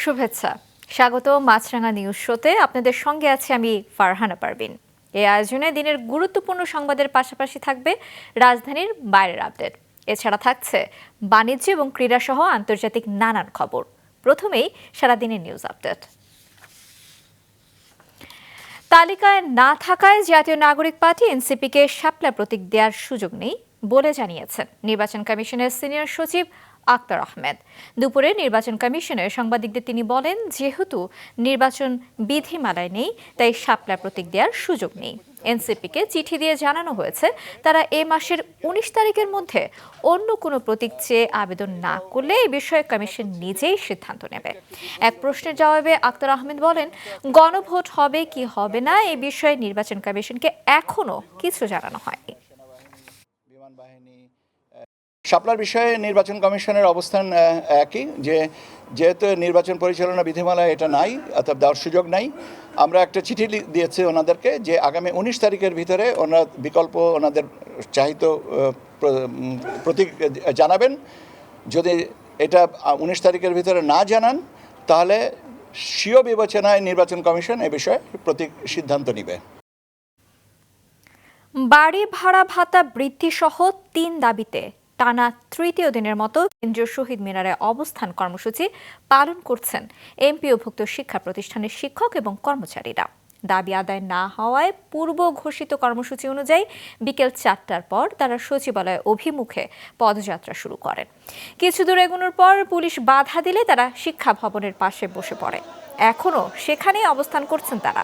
শুভেচ্ছা, স্বাগত মাছরাঙা নিউজ শোতে। আপনাদের সঙ্গে আছি আমি ফারহানা পারভিন। এই আয়োজনে দিনের গুরুত্বপূর্ণ সংবাদের পাশাপাশি থাকবে রাজধানীর বাইরের আপডেট। এছাড়া থাকছে বাণিজ্য এবং ক্রীড়া সহ আন্তর্জাতিক নানান খবর। প্রথমেই সারাদিনের নিউজ আপডেট। তালিকায় না থাকায় জাতীয় নাগরিক পার্টি এনসিপিকে শাপলা প্রতীক দেওয়ার সুযোগ নেই বলে জানিয়েছেন নির্বাচন কমিশনের সিনিয়র সচিব আক্তার আহমেদ। দুপুরে নির্বাচন কমিশনের সাংবাদিকদের তিনি বলেন, যেহেতু নির্বাচন বিধিমালায় নেই তাই শাপলা প্রতীক দেওয়ার সুযোগ নেই। এনসিপিকে চিঠি দিয়ে জানানো হয়েছে তারা এ মাসের ১৯ তারিখের মধ্যে অন্য কোনো প্রতীক চেয়ে আবেদন না করলে এই বিষয়ে কমিশন নিজেই সিদ্ধান্ত নেবে। এক প্রশ্নের জবাবে আক্তার আহমেদ বলেন, গণভোট হবে কি হবে না এই বিষয়ে নির্বাচন কমিশনকে এখনো কিছু জানানো হয়নি। শাপলার বিষয়ে নির্বাচন কমিশনের অবস্থান একই, যেহেতু নির্বাচন পরিচালনা বিধিমালায় এটা নাই, অর্থাৎ দেওয়ার সুযোগ নাই। আমরা একটা চিঠি দিয়েছি ওনাদেরকে যে আগামী ১৯ তারিখের ভিতরে ওনারা বিকল্প ওনাদের চাহিত প্রতীক জানাবেন। যদি এটা ১৯ তারিখের ভিতরে না জানান তাহলে স্বীয় বিবেচনায় নির্বাচন কমিশন এ বিষয়ে প্রতীক সিদ্ধান্ত নেবে। বাড়ি ভাড়া ভাতা বৃদ্ধি সহ ৩ দাবিতে টানা তৃতীয় দিনের মতো কেন্দ্রীয় শহীদ মিনারে অবস্থান কর্মসূচি পালন করছেন এমপিওভুক্ত শিক্ষা প্রতিষ্ঠানের শিক্ষক এবং কর্মচারীরা। দাবি আদায় না হওয়ায় পূর্ব ঘোষিত কর্মসূচি অনুযায়ী বিকেল ৪টার পর তারা সচিবালয় অভিমুখে পদযাত্রা শুরু করেন। কিছু দূর এগোনোর পর পুলিশ বাধা দিলে তারা শিক্ষা ভবনের পাশে বসে পড়ে। এখনও সেখানেই অবস্থান করছেন তারা।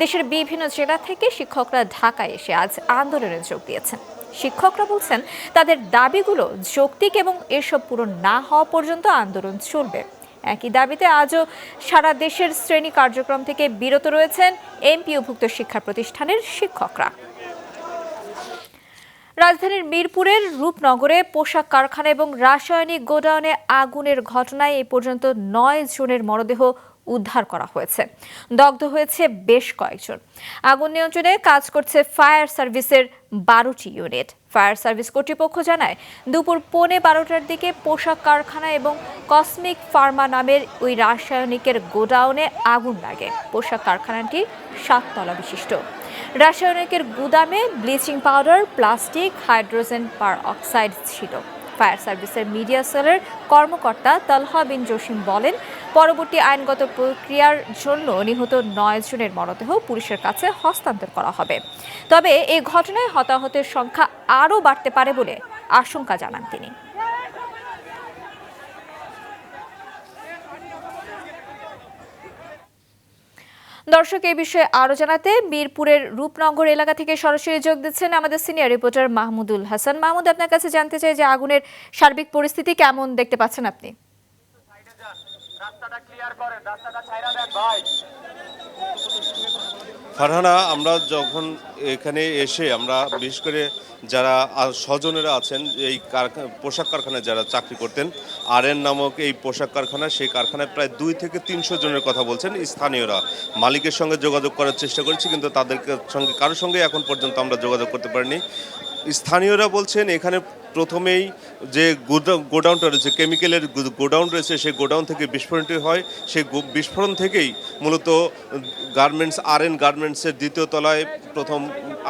দেশের বিভিন্ন জেলা থেকে শিক্ষকরা ঢাকায় এসে আজ আন্দোলনে যোগ দিয়েছেন। শিক্ষকরা বলছেন তাদের দাবিগুলো যৌক্তিক এবং এসব পূরণ না হওয়া পর্যন্ত আন্দোলন চলবে। একই দাবিতে আজও সারা দেশের শ্রেণী কার্যক্রম থেকে বিরত রয়েছেন এমপিওভুক্ত শিক্ষা প্রতিষ্ঠানের শিক্ষকরা। রাজধানীর মিরপুরের রূপনগরে পোশাক কারখানা এবং রাসায়নিক গোডাউনে আগুনের ঘটনায় এ পর্যন্ত ৯ জনের মরদেহ উদ্ধার করা হয়েছে। দগ্ধ হয়েছে বেশ কয়েকজন। আগুন নিয়ন্ত্রণে কাজ করছে ফায়ার সার্ভিসের ১২টি ইউনিট। ফায়ার সার্ভিস কর্তৃপক্ষ জানায়, দুপুর ১:১২টার দিকে পোশাক কারখানা এবং কসমিক ফার্মা নামের ওই রাসায়নিকের গোডাউনে আগুন লাগে। পোশাক কারখানাটি ৭ তলা বিশিষ্ট। রাসায়নিকের গুদামে ব্লিচিং পাউডার, প্লাস্টিক, হাইড্রোজেন পার অক্সাইড ছিল। ফায়ার সার্ভিসের মিডিয়া সেলের কর্মকর্তা তালহা বিন জসিম বলেন, পরবর্তী আইনগত প্রক্রিয়ার জন্য নিহত ৯ জনের মরদেহ পুলিশের কাছে হস্তান্তর করা হবে। তবে এই ঘটনায় হতাহতের সংখ্যা আরও বাড়তে পারে বলে আশঙ্কা জানান তিনি। দর্শক, এই বিষয়ে আরো জানাতে মিরপুরের রূপনগর এলাকা থেকে সরাসরি যোগ দিচ্ছেন আমাদের সিনিয়র রিপোর্টার মাহমুদুল হাসান। মাহমুদ, আপনার কাছে জানতে চাই যে আগুনের সার্বিক পরিস্থিতি কেমন দেখতে পাচ্ছেন আপনি? ফারহানা, আমরা যখন এখানে এসে আমরা বিশেষ করে যারা স্বজনেরা আছেন এই পোশাক কারখানায় যারা চাকরি করতেন, আরএন নামক এই পোশাক কারখানা, সেই কারখানায় প্রায় ২ থেকে ৩০০ জনের কথা বলছেন স্থানীয়রা। মালিকের সঙ্গে যোগাযোগ করার চেষ্টা করেছি, কিন্তু তাদের সঙ্গে কারোর সঙ্গে এখন পর্যন্ত আমরা যোগাযোগ করতে পারিনি। স্থানীয়রা বলছেন এখানে প্রথমেই যে গোডাউনটা রয়েছে, কেমিক্যালের গোডাউন রয়েছে, সেই গোডাউন থেকে বিস্ফোরণটি হয়। সেই বিস্ফোরণ থেকেই মূলত গার্মেন্টস, আরএন গার্মেন্টসের ২য় তলায় প্রথম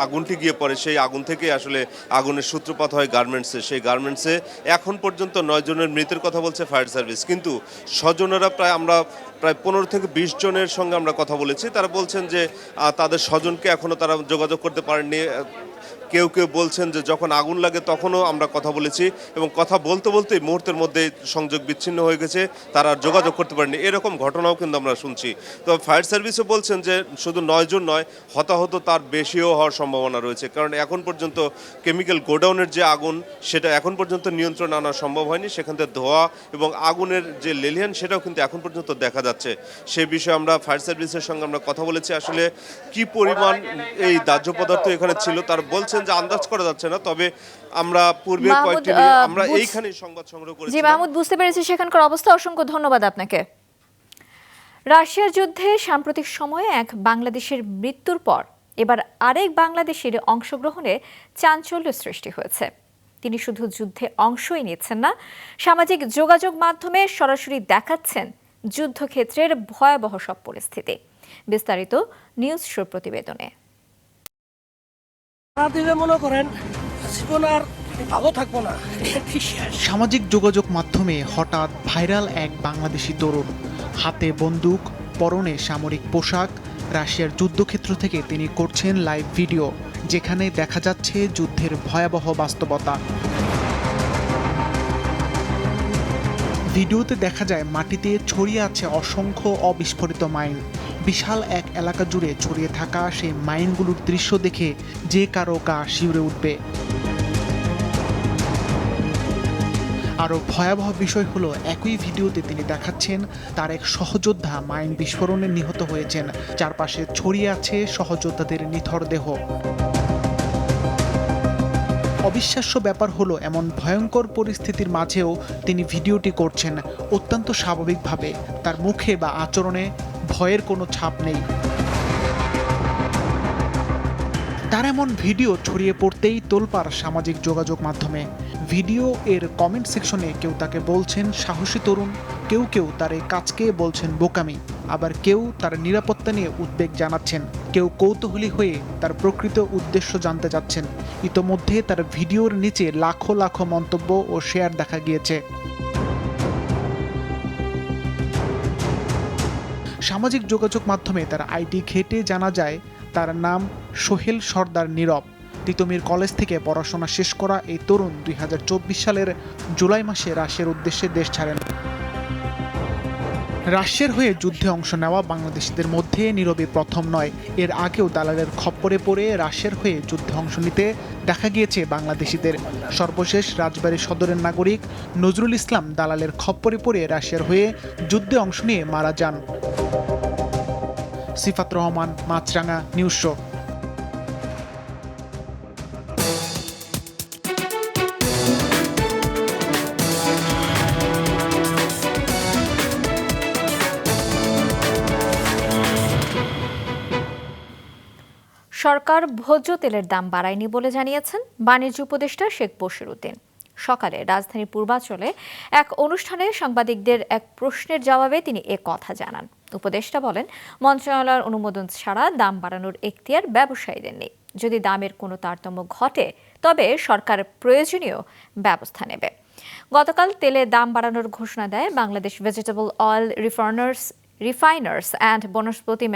আগুনটি গিয়ে পড়ে। সেই আগুন থেকে আসলে আগুনের সূত্রপাত হয় গার্মেন্টসে। সেই গার্মেন্টসে এখন পর্যন্ত ৯ জনের মৃতের কথা বলছে ফায়ার সার্ভিস, কিন্তু স্বজনেরা আমরা প্রায় ১৫ থেকে ২০ জনের সঙ্গে আমরা কথা বলেছি। তারা বলছেন যে তাদের স্বজনকে এখনও তারা যোগাযোগ করতে পারেননি। কেউ কেউ বলছেন যে যখন আগুন লাগে তখনও আমরা কথা বলেছি এবং কথা বলতে বলতেই মুহূর্তের মধ্যে সংযোগ বিচ্ছিন্ন হয়ে গেছে, তারা যোগাযোগ করতে পারেনি। এরকম ঘটনাও কিন্তু আমরা শুনছি। তো ফায়ার সার্ভিসও বলছেন যে শুধু ৯ জন নয়, হতাহত তার বেশিও হওয়ার সম্ভাবনা রয়েছে, কারণ এখন পর্যন্ত কেমিক্যাল গোডাউনের যে আগুন সেটা এখন পর্যন্ত নিয়ন্ত্রণে আনা সম্ভব হয়নি। সেখান থেকে ধোঁয়া এবং আগুনের যে লেলিহান সেটাও কিন্তু এখন পর্যন্ত দেখা যাচ্ছে। সেই বিষয়ে আমরা ফায়ার সার্ভিসের সঙ্গে আমরা কথা বলেছি, আসলে কি পরিমাণ এই দাহ্য পদার্থ এখানে ছিল তারা বলছেন যে আন্দাজ করা যাচ্ছে না। তবে আমরা পূর্বে কয়েকটি আমরা এইখানে সংবাদ সংগ্রহ করেছি। জি মাহমুদ, বুঝতে পেরেছি সেখানকার অবস্থা। অসংখ্য ধন্যবাদ আপনাকে। রাশিয়ার যুদ্ধে সাম্প্রতিক সময়ে এক বাংলাদেশের মৃত্যুর পর এবার আরেক বাংলাদেশের অংশগ্রহণে চাঞ্চল্য সৃষ্টি হয়েছে। তিনি শুধু যুদ্ধে অংশই নিচ্ছেন না, সামাজিক যোগাযোগ মাধ্যমে সরাসরি দেখাচ্ছেন যুদ্ধক্ষেত্রের ভয়াবহ সব পরিস্থিতি। বিস্তারিত নিউজ শো প্রতিবেদনে। মনে করেন জীবন আর ভালো থাকবো না। সামাজিক যোগাযোগ মাধ্যমে হঠাৎ ভাইরাল এক বাংলাদেশি তরুণ, হাতে বন্দুক, পরনে সামরিক পোশাক। রাশিয়ার যুদ্ধক্ষেত্র থেকে তিনি করছেন লাইভ ভিডিও, যেখানে দেখা যাচ্ছে যুদ্ধের ভয়াবহ বাস্তবতা। ভিডিওতে দেখা যায় মাটিতে ছড়িয়ে আছে অসংখ্য অবিস্ফোরিত মাইন। বিশাল এক এলাকা জুড়ে ছড়িয়ে থাকা সেই মাইনগুলোর দৃশ্য দেখে যে কারো গা শিউরে উঠবে। আরও ভয়াবহ বিষয় হলো, একই ভিডিওতে তিনি দেখাচ্ছেন তার এক সহযোদ্ধা মাইন বিস্ফোরণে নিহত হয়েছেন। চারপাশে ছড়িয়ে আছে সহযোদ্ধাদের নিথর দেহ। অবিশ্বাস্য ব্যাপার হলো, এমন ভয়ঙ্কর পরিস্থিতির মাঝেও তিনি ভিডিওটি করছেন অত্যন্ত স্বাভাবিকভাবে। তার মুখে বা আচরণে ভয়ের কোনো ছাপ নেই। তার এমন ভিডিও ছড়িয়ে পড়তেই তোলপাড় সামাজিক যোগাযোগ মাধ্যমে। ভিডিও এর কমেন্ট সেকশনে কেউ তাকে বলছেন সাহসী তরুণ, কেউ কেউ তার এই কাজকে বলছেন বোকামি, আবার কেউ তার নিরাপত্তা নিয়ে উদ্বেগ জানাচ্ছেন, কেউ কৌতূহলী হয়ে তার প্রকৃত উদ্দেশ্য জানতে চাচ্ছেন। ইতোমধ্যে তার ভিডিওর নিচে লাখো লাখো মন্তব্য ও শেয়ার দেখা গিয়েছে। সামাজিক যোগাযোগ মাধ্যমে তার আইডি ঘেঁটে জানা যায় তার নাম সোহেল সর্দার নীরব। তিতুমির কলেজ থেকে পড়াশোনা শেষ করা এই তরুণ 2024 সালের জুলাই মাসে রাশিয়ার উদ্দেশ্যে দেশ ছাড়েন। রাশিয়ার হয়ে যুদ্ধে অংশ নেওয়া বাংলাদেশিদের মধ্যে নীরবই প্রথম নয়। এর আগেও দালালের খপ্পরে পড়ে রাশিয়ার হয়ে যুদ্ধে অংশ নিতে দেখা গিয়েছে বাংলাদেশিদের। সর্বশেষ রাজবাড়ী সদরের নাগরিক নজরুল ইসলাম দালালের খপ্পরে পড়ে রাশিয়ার হয়ে যুদ্ধে অংশ নিয়ে মারা যান। সিফাত রহমান, মাছরাঙা, নিউজ শো। সরকার ভোজ্য তেলের দাম বাড়ায়নি বলে জানিয়েছেন বাণিজ্য উপদেষ্টা শেখ বশিরউদ্দিন। সকালে রাজধানীর পূর্বাঞ্চলে এক অনুষ্ঠানে সাংবাদিকদের এক প্রশ্নের জবাবে তিনি কথা জানান। উপদেষ্টা বলেন, মন্ত্রণালয়ের অনুমোদন ছাড়া দাম বাড়ানোর এখতিয়ার ব্যবসায়ীদের নেই। যদি দামের কোনো তারতম্য ঘটে তবে সরকার প্রয়োজনীয় ব্যবস্থা নেবে। গতকাল তেলের দাম বাড়ানোর ঘোষণা দেয় Bangladesh Vegetable Oil Refiners and Vanaspati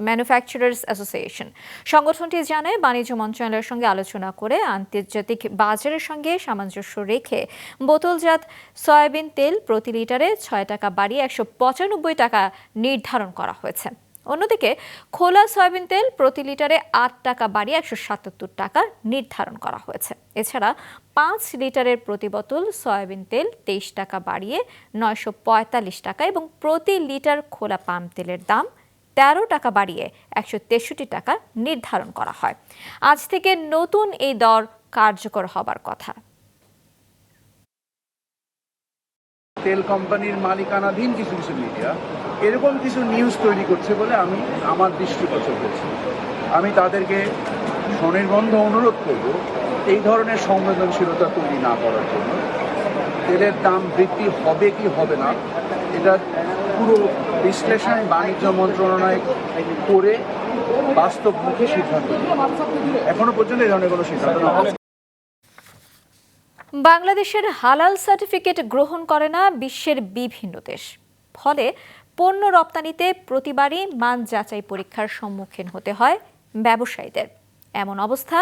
Manufacturers Association. সংগঠনটি জানায়, বাণিজ্য মন্ত্রণালয়ের সঙ্গে আলোচনা করে আন্তর্জাতিক বাজারের সঙ্গে সামঞ্জস্য রেখে বোতলজাত সয়াবিন তেল প্রতি লিটারে 6 টাকা বাড়িয়ে 195 টাকা নির্ধারণ করা হয়েছে। অন্যদিকে খোলা সয়াবিন তেল প্রতি লিটারে 8 টাকা বাড়িয়ে 177 টাকা নির্ধারণ করা হয়েছে। এছাড়া 5 লিটারের প্রতি বোতল সয়াবিন তেল 23 টাকা বাড়িয়ে 945 টাকা এবং প্রতি লিটার খোলা পাম তেলের দাম 13 টাকা বাড়িয়ে 163 টাকা নির্ধারণ করা হয়। আজ থেকে নতুন এই দর কার্যকর হবার কথা। তেল কোম্পানির মালিকানাধীন কিছু কিছু মিডিয়া এরকম কিছু নিউজ তৈরি করছে বলে আমার দৃষ্টিগোচর হয়েছে। আমি তাদেরকে স্বনির্বন্ধ অনুরোধ করব এই ধরনের সংবেদনশীলতা তৈরি না করার জন্য। তেলের দাম বৃদ্ধি হবে কি হবে না, এটা পুরো বিশ্লেষণ বাণিজ্য মন্ত্রণালয় করে বাস্তবমুখী সিদ্ধান্ত নেবে। এখনো পর্যন্ত এই ধরনের কোনো সিদ্ধান্ত নেওয়া হয়নি। বাংলাদেশের হালাল সার্টিফিকেট গ্রহণ করে না বিশ্বের বিভিন্ন দেশ। ফলে পণ্য রপ্তানিতে প্রতিবারই মান যাচাই পরীক্ষার সম্মুখীন হতে হয় ব্যবসায়ীদের। এমন অবস্থা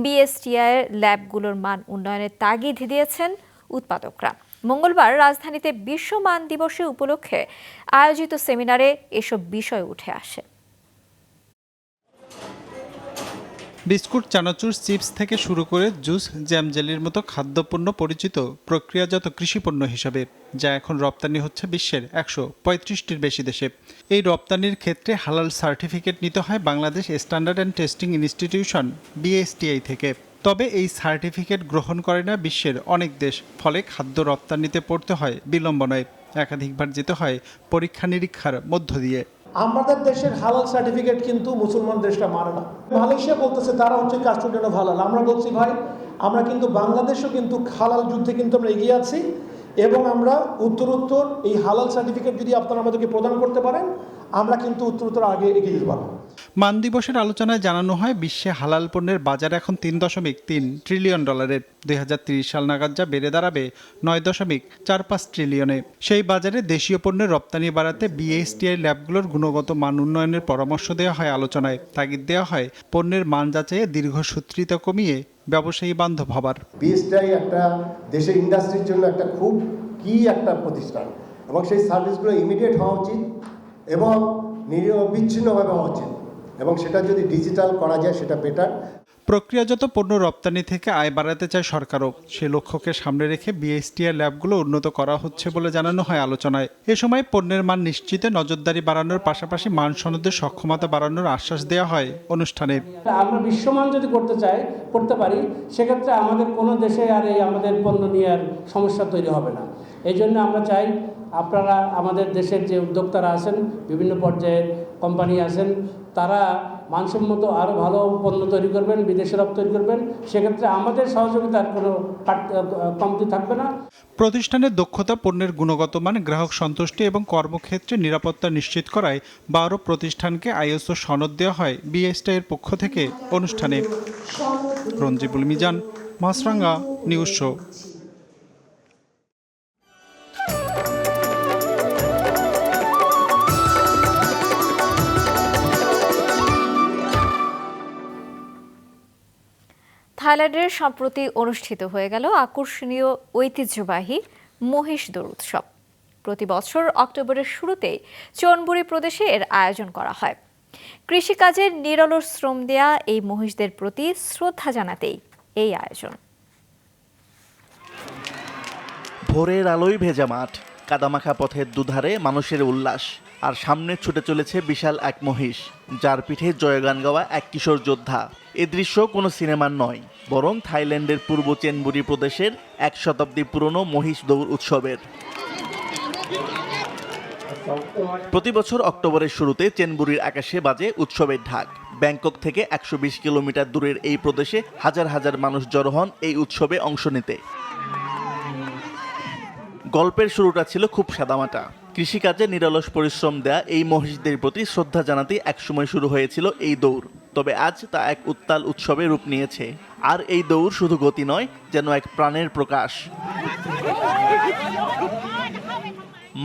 বিএসটিআই ল্যাবগুলোর মান উন্নয়নের তাগিদ দিয়েছেন উৎপাদকরা। মঙ্গলবার রাজধানীতে বিশ্ব মান দিবসে উপলক্ষে আয়োজিত সেমিনারে এসব বিষয় উঠে আসে। বিস্কুট, চানাচুর, চিপস থেকে শুরু করে জুস, জ্যাম, জেলির মতো খাদ্যপণ্য পরিচিত প্রক্রিয়াজাত কৃষিপণ্য হিসাবে, যা এখন রপ্তানি হচ্ছে বিশ্বের 135টির বেশি দেশে। এই রপ্তানির ক্ষেত্রে হালাল সার্টিফিকেট নিতে হয় Bangladesh standard and testing institution BSTI থেকে। তবে এই সার্টিফিকেট গ্রহণ করে না বিশ্বের অনেক দেশ। ফলে খাদ্য রপ্তানিতে পড়তে হয় বিড়ম্বনায়। একাধিকবার যেতে হয় পরীক্ষা নিরীক্ষার মধ্য দিয়ে। আমাদের দেশের হালাল সার্টিফিকেট কিন্তু মুসলমান দেশটা মানে না। মালয়েশিয়া বলতেছে তারা হচ্ছে কাস্টোডিয়ান অফ হালাল। আমরা বলছি ভাই, আমরা কিন্তু বাংলাদেশও কিন্তু হালাল যুদ্ধে কিন্তু আমরা এগিয়ে আছি এবং আমরা উত্তরোত্তর এই হালাল সার্টিফিকেট যদি আপনারা আমাদেরকে প্রদান করতে পারেন, আমরা কিন্তু উত্তরোত্তর আগে এগিয়ে যেতে পারবো। মান দিবসের আলোচনায় জানানো হয় বিশ্বে হালাল পণ্যের বাজার এখন $3.3 ট্রিলিয়ন। 2030 সাল নাগাদ যা বেড়ে দাঁড়াবে $9.45 ট্রিলিয়নে। সেই বাজারে দেশীয় পণ্যের রপ্তানি বাড়াতে বিএসটিআই ল্যাবগুলোর গুণগত মান উন্নয়নের পরামর্শ দেওয়া হয় আলোচনায়। তাগিদ দেওয়া হয় পণ্যের মান যাচাইয়ে দীর্ঘসূত্রিতা কমিয়ে ব্যবসায়ী বান্ধব হবার। বিএসটিআই একটা দেশের ইন্ডাস্ট্রির জন্য একটা খুব একটা প্রতিষ্ঠান, এবং সেই সার্ভিসগুলো ইমিডিয়েট হওয়া উচিত এবং নিরবিচ্ছিন্নভাবে হওয়া উচিত, এবং সেটা যদি ডিজিটাল করা যায় সেটা বেটার। প্রক্রিয়াজাত পণ্য রপ্তানি থেকে আয় বাড়াতে চায় সরকারও। সে লক্ষ্যকে সামনে রেখে বিএসটিআই ল্যাবগুলো উন্নত করা হচ্ছে বলে জানানো হয় আলোচনায়। এ সময় পণ্যের মান নিশ্চিতে নজরদারি বাড়ানোর পাশাপাশি মান সনদের সক্ষমতা বাড়ানোর আশ্বাস দেওয়া হয় অনুষ্ঠানে। আমরা বিশ্বমান যদি করতে পারি, সেক্ষেত্রে আমাদের কোনো দেশে আর এই আমাদের পণ্য নিয়ে আর সমস্যা তৈরি হবে না। এই জন্য আমরা চাই আপনারা আমাদের দেশের যে উদ্যোক্তারা আছেন, বিভিন্ন পর্যায়ের কোম্পানি আছেন, তারা মানসম্মত আরও ভালো পণ্য তৈরি করবেন, বিদেশে রপ্তানি করবেন। সেক্ষেত্রে আমাদের সহযোগিতার কোনো কমতি থাকবে না। প্রতিষ্ঠানের দক্ষতা, পণ্যের গুণগত মান, গ্রাহক সন্তুষ্টি এবং কর্মক্ষেত্রে নিরাপত্তা নিশ্চিত করায় 12 প্রতিষ্ঠানকে আইএসও সনদ দেওয়া হয় বিএসটিআই এর পক্ষ থেকে অনুষ্ঠানে। রঞ্জিবুল মিজান, মাছরাঙ্গা, নিউজ শো। থাইল্যান্ডের সম্প্রতি অনুষ্ঠিত হয়ে গেল আকর্ষণীয় ঐতিহ্যবাহী মহিষ দৌড় উৎসব। প্রতি বছর অক্টোবরের শুরুতেই চোনবুরি প্রদেশে এর আয়োজন করা হয়। কৃষিকাজের নিরলস শ্রম দেয়া এই মহিষদের প্রতি শ্রদ্ধা জানাতেই এই আয়োজন। ভোরের আলোয় ভেজা মাঠ, কাদামাখা পথের দুধারে মানুষের উল্লাস, আর সামনে ছুটে চলেছে বিশাল এক মহিষ, যার পিঠে জয়গান গাওয়া এক কিশোর যোদ্ধা। এ দৃশ্য কোনো সিনেমার নয়, বরং থাইল্যান্ডের পূর্ব চেনবুরি প্রদেশের 1 শতাব্দী পুরনো মহিষ দৌড় উৎসবের। প্রতি বছর অক্টোবরের শুরুতে চেনবুরির আকাশে বাজে উৎসবের ঢাক। ব্যাংকক থেকে 120 কিলোমিটার দূরের এই প্রদেশে হাজার হাজার মানুষ জড়ো হন এই উৎসবে অংশ নিতে। গল্পের শুরুটা ছিল খুব সাদামাটা। কৃষিকাজে নিরলস পরিশ্রম দেয়া এই মহিষদের প্রতি শ্রদ্ধা জানাতে একসময় শুরু হয়েছিল এই দৌড়। তবে আজ তা এক উত্তাল উৎসবে রূপ নিয়েছে। আর এই দৌড় শুধু গতি নয়, যেন এক প্রাণের প্রকাশ।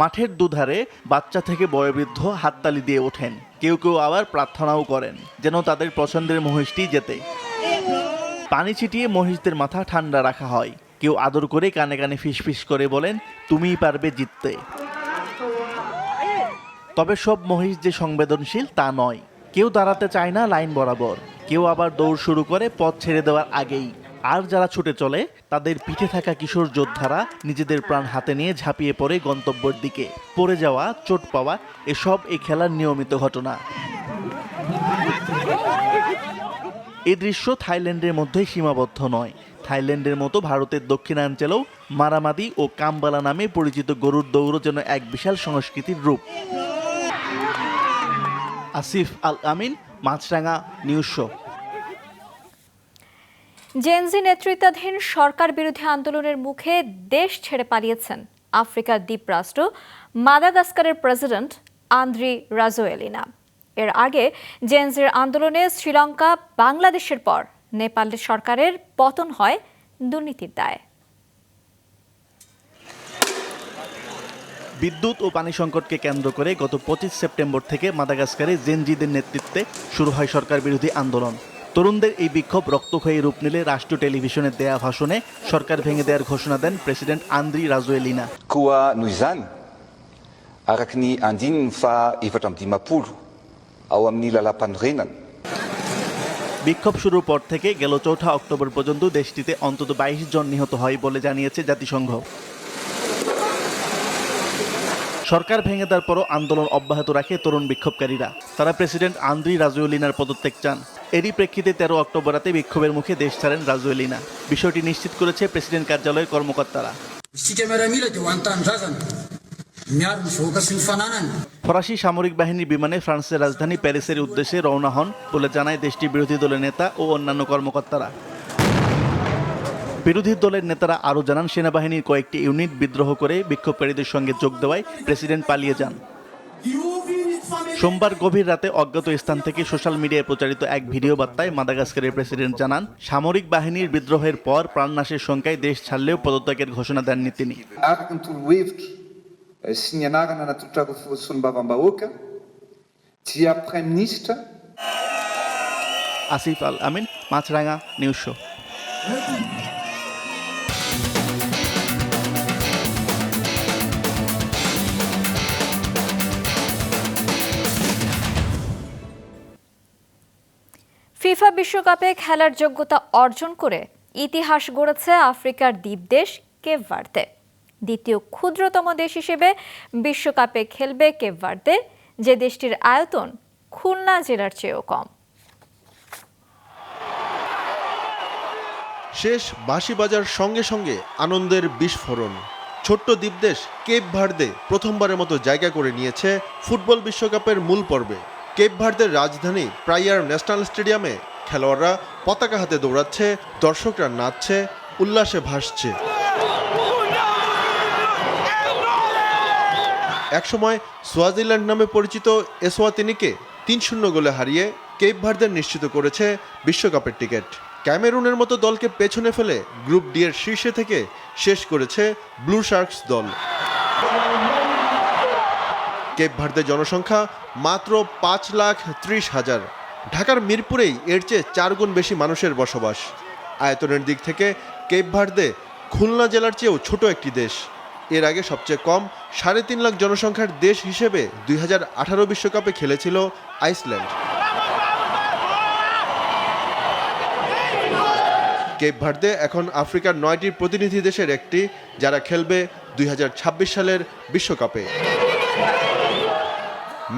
মাঠের দুধারে বাচ্চা থেকে বয়োবৃদ্ধ হাততালি দিয়ে ওঠেন। কেউ কেউ আবার প্রার্থনাও করেন যেন তাদের পছন্দের মহিষটি জেতে। পানি ছিটিয়ে মহিষদের মাথা ঠান্ডা রাখা হয়। কেউ আদর করে কানে কানে ফিসফিস করে বলেন, তুমিই পারবে জিততে। তবে সব মহিষ যে সংবেদনশীল তা নয়। কেউ দাঁড়াতে চায় না লাইন বরাবর, কেউ আবার দৌড় শুরু করে পথ ছেড়ে দেওয়ার আগেই। আর যারা ছুটে চলে, তাদের পিঠে থাকা কিশোর যোদ্ধারা নিজেদের প্রাণ হাতে নিয়ে ঝাঁপিয়ে পড়ে গন্তব্যের দিকে। পড়ে যাওয়া, চোট পাওয়া, এসব এই খেলার নিয়মিত ঘটনা। এই দৃশ্য থাইল্যান্ডের মধ্যে সীমাবদ্ধ নয়। থাইল্যান্ডের মতো ভারতের দক্ষিণাঞ্চলেও মারামাদি ও কামবালা নামে পরিচিত গরুর দৌড় যেন এক বিশাল সংস্কৃতির রূপ। আসিফ আল আমিন, মাছরাঙা, নিউজ শো। জেনজি নেতৃত্বাধীন সরকার বিরোধী আন্দোলনের মুখে দেশ ছেড়ে পালিয়েছেন আফ্রিকার দ্বীপরাষ্ট্র মাদাগাস্কারের প্রেসিডেন্ট আন্দ্রি রাজোয়েলিনা। এর আগে জেনজির আন্দোলনে শ্রীলঙ্কা, বাংলাদেশের পর নেপালের সরকারের পতন হয় দুর্নীতির দায়ে। বিদ্যুৎ ও পানি সংকটকে কেন্দ্র করে গত 25 সেপ্টেম্বর থেকে মাদাগাস্কারে জেনজিদের নেতৃত্বে শুরু হয় সরকার বিরোধী আন্দোলন। তরুণদের এই বিক্ষোভ রক্তক্ষয়ী রূপ নিলে রাষ্ট্রীয় টেলিভিশনে দেয়া ভাষণে সরকার ভেঙে দেওয়ার ঘোষণা দেন president Andry Rajoelina. Kua Nuizan, Arakni Andin Fa Ivatam Dimapur, Awamni Lalapan Renan. বিক্ষোভ শুরুর পর থেকে গেল 4 অক্টোবর পর্যন্ত দেশটিতে অন্তত 22 জন নিহত হয় বলে জানিয়েছে জাতিসংঘ। সরকার ভেঙে দেওয়ার পরও আন্দোলন অব্যাহত রাখে তরুণ বিক্ষোভকারীরা। তারা প্রেসিডেন্ট আন্দ্রি রাজোয়েলিনার পদত্যাগ চান। এরই প্রেক্ষিতে 13 অক্টোবর রাতে বিক্ষোভের মুখে দেশ ছাড়েন রাজোয়েলিনা। বিষয়টি নিশ্চিত করেছে প্রেসিডেন্ট কার্যালয়ের কর্মকর্তারা। ফরাসি সামরিক বাহিনীর বিমানে ফ্রান্সের রাজধানী প্যারিসের উদ্দেশ্যে রওনা হন বলে জানায় দেশটির বিরোধী দলের নেতা ও অন্যান্য কর্মকর্তারা। বিরোধী দলের নেতারা আরও জানান, সেনাবাহিনীর কয়েকটি ইউনিট বিদ্রোহ করে বিক্ষোভকারীদের সঙ্গে যোগ দেওয়ায় প্রেসিডেন্ট পালিয়ে যান। সোমবার গভীর রাতে অজ্ঞাত স্থান থেকে সোশ্যাল মিডিয়ায় প্রচারিত এক ভিডিও বার্তায় মাদাগাস্কারের প্রেসিডেন্ট জানান, সামরিক বাহিনীর বিদ্রোহের পর প্রাণনাশের শঙ্কায় দেশ ছাড়লেও পদত্যাগের ঘোষণা দেননি তিনি। আসিফ আল আমিন, মাছরাঙা নিউজ শো। ফিফা বিশ্বকাপে খেলার যোগ্যতা অর্জন করে ইতিহাস গড়েছে আফ্রিকার দ্বীপদেশ কেপ ভার্দে। দ্বিতীয় ক্ষুদ্রতম দেশ হিসেবে বিশ্বকাপে খেলবে কেপ ভার্দে, যে দেশটির আয়তন খুলনা জেলার চেয়েও কম। শেষ বাঁশি বাজার সঙ্গে সঙ্গে আনন্দের বিস্ফোরণ। ছোট্ট দ্বীপদেশ কেপ ভার্দে প্রথমবারের মতো জায়গা করে নিয়েছে ফুটবল বিশ্বকাপের মূল পর্বে। কেপ ভার্দের রাজধানী প্রাইয়ার ন্যাশনাল স্টেডিয়ামে খেলোয়াড়রা পতাকা হাতে দৌড়াচ্ছে, দর্শকরা নাচছে, উল্লাসে ভাসছে। একসময় সোয়াজিল্যান্ড নামে পরিচিত এসওয়াতিনিকে ৩-০ গোলে হারিয়ে কেপ ভার্দে নিশ্চিত করেছে বিশ্বকাপের টিকিট। ক্যামেরুনের মতো দলকে পেছনে ফেলে গ্রুপ ডি এর শীর্ষে থেকে শেষ করেছে ব্লু শার্কস দল। কেপ ভার্দের জনসংখ্যা মাত্র 5,30,000। ঢাকার মিরপুরেই এর চেয়ে 4 গুণ বেশি মানুষের বসবাস। আয়তনের দিক থেকে কেপ ভার্দে খুলনা জেলার চেয়েও ছোট একটি দেশ। এর আগে সবচেয়ে কম 3.5 লাখ জনসংখ্যার দেশ হিসেবে 2018 বিশ্বকাপে খেলেছিল আইসল্যান্ড। কেপ ভার্দে এখন আফ্রিকার 9টি প্রতিনিধি দেশের একটি, যারা খেলবে 2026 সালের বিশ্বকাপে।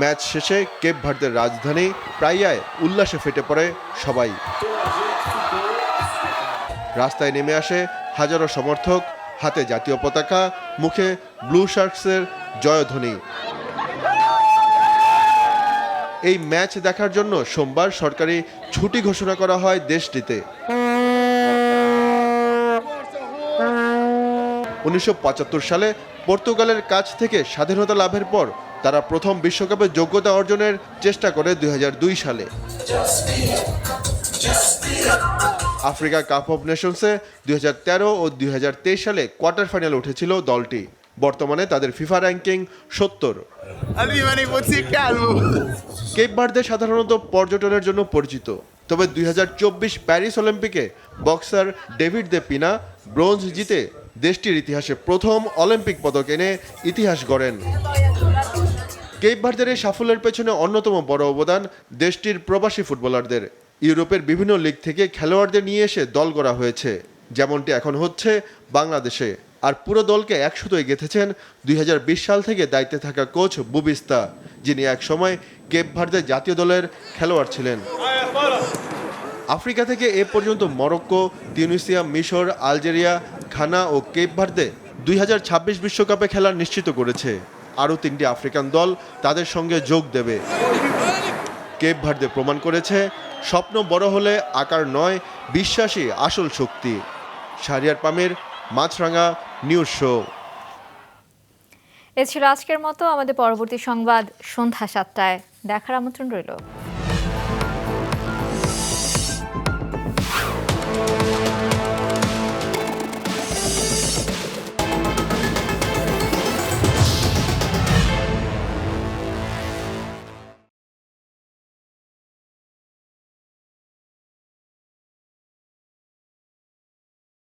ম্যাচ শেষে কেপ ভার্দের রাজধানী প্রাইয়ায় উল্লাসে ফেটে পড়ে সবাই। রাস্তায় নেমে আসে হাজারো সমর্থক, হাতে জাতীয় পতাকা, মুখে ব্লু শার্কসের জয়ধ্বনি। এই ম্যাচ দেখার জন্য সোমবার সরকারি ছুটি ঘোষণা করা হয় দেশটিতে। 1975 সালে পর্তুগালের কাছ থেকে স্বাধীনতা লাভের পর তারা প্রথম বিশ্বকাপে যোগ্যতা অর্জনের চেষ্টা করে 2002 সালে। আফ্রিকা কাপ অফ নেশনসে 2013 ও 2023 সালে কোয়ার্টার ফাইনালে উঠেছিল দলটি। বর্তমানে তাদের ফিফা র্যাঙ্কিং 70। কেপ ভার্দে সাধারণত পর্যটনের জন্য পরিচিত, তবে 2024 প্যারিস অলিম্পিকে বক্সার ডেভিড দে পিনা ব্রোঞ্জ জিতে দেশটির ইতিহাসে প্রথম অলিম্পিক পদক এনে ইতিহাস গড়েন। কেপ ভার্দের এই সাফল্যের পেছনে অন্যতম বড় অবদান দেশটির প্রবাসী ফুটবলারদের। ইউরোপের বিভিন্ন লিগ থেকে খেলোয়াড়দের নিয়ে এসে দল গড়া হয়েছে, যেমনটি এখন হচ্ছে বাংলাদেশে। আর পুরো দলকে একসুতোয় গেঁথেছেন 2020 সাল থেকে দায়িত্বে থাকা কোচ বুবিস্তা, যিনি একসময় কেপ ভার্দের জাতীয় দলের খেলোয়াড় ছিলেন। আফ্রিকা থেকে এ পর্যন্ত মরক্কো, তিউনিসিয়া, মিশর, আলজেরিয়া, ঘানা ও কেপ ভার্দে 2026 বিশ্বকাপে খেলা নিশ্চিত করেছে। আরও 3টি আফ্রিকান দল তাদের সঙ্গে যোগ দেবে। কেপ ভার্দে প্রমাণ করেছে, স্বপ্ন বড় হলে আকার নয়, বিশ্বাসী আসল শক্তি। শাহরিয়ার পামির, মাছরাঙা নিউজ শো। এ ছিল আজকের মতো। আমাদের পরবর্তী সংবাদ সন্ধ্যা 7টায় দেখার আমন্ত্রণ রইল।